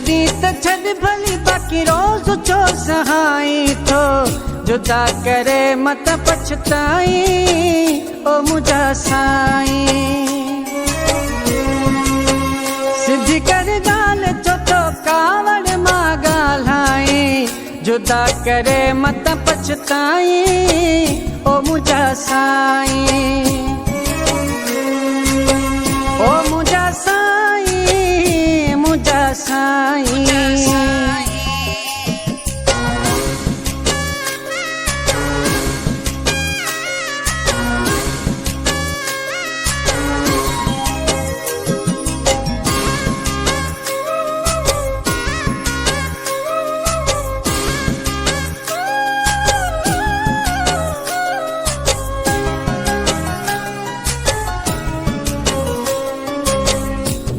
छड़ी त छड़ भली बाकी रोज छो सहाई थो जुदा करे मत पछताई ओ मुझा साईं सिद्धि कर गाल छो तो कावड़ मां गाल्हाई जुदा करे मत पछताई ओ मुझा साईं ओ मुझा साईं मुझा साईं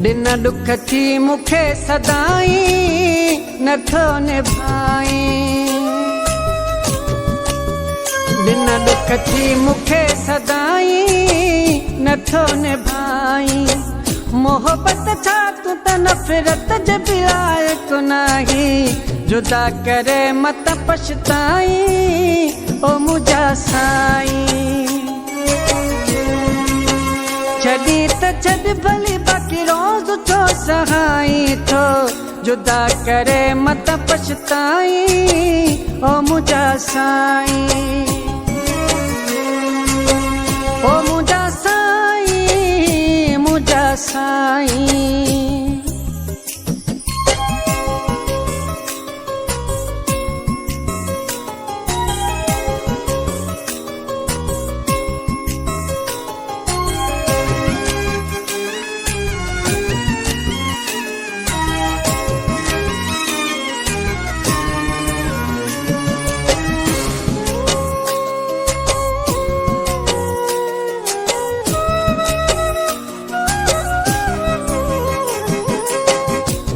दिन दुख थी मुखे सदाई नथो निभाई दिन दुख थी मुखे सदाई नथो निभाई मोहब्बत छा तू त नफ़रत जे बि लायक नाही जुदा करे मत पछताई ओ मुझा साईं छड़ी त छड़ भली बाकी रोज छो सहाई थो जुदा करे मत पछताई ओ मुझा साईं ओ मुझा साईं मुझा साईं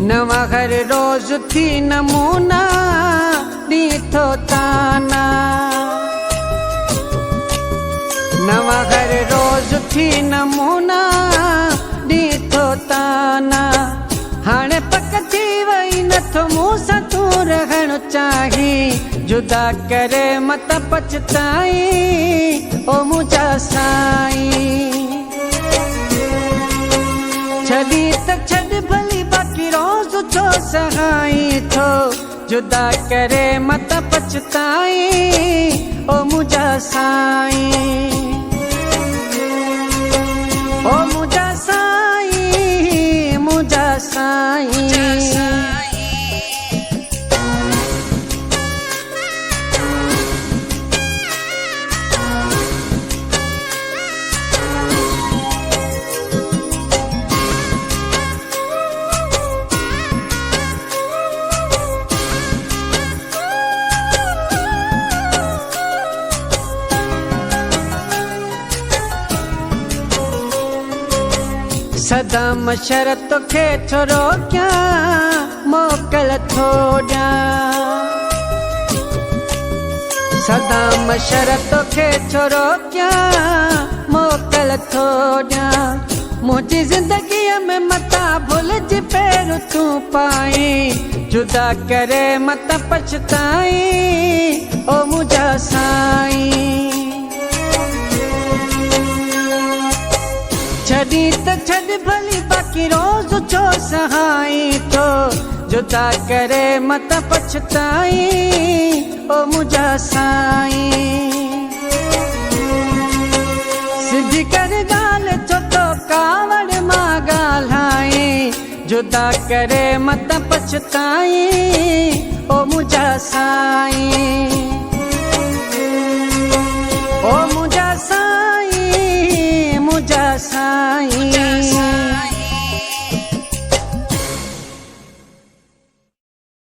नवा हर रोज थी नमूना दी थो ताना नवा हर रोज थी नमूना दी थो ताना हाणे पक थी वई नथो मूं सां तूं रहण चाही जुदा करे मत पछताई ओ मुझा साईं छड़ी त छड़ भली बाकी रोज छो सहाई थो जुदा करे मत पछताई ओ मुझा साईं ओ मुझा साईं मुझा साईं सदा मशरत खे छोरो क्या मोकल थोड़ा सदा मशरत खे छोरो क्या मोकल थोड़ा मुझी जिंदगी में मता भूल जी पैर तू पाई जुदा करे मत पछताई ओ मुझा साईं छड़ी त छड़ भली बाकी रोज छो सहाई थो जुदा करे मत पछताई ओ मुझा साईं सिद्धि कर गाल छो तो कावड़ मां गाल्हाई जुदा करे मत पछताई ओ मुझा साईं ओ मुझा साईं मुझा साईं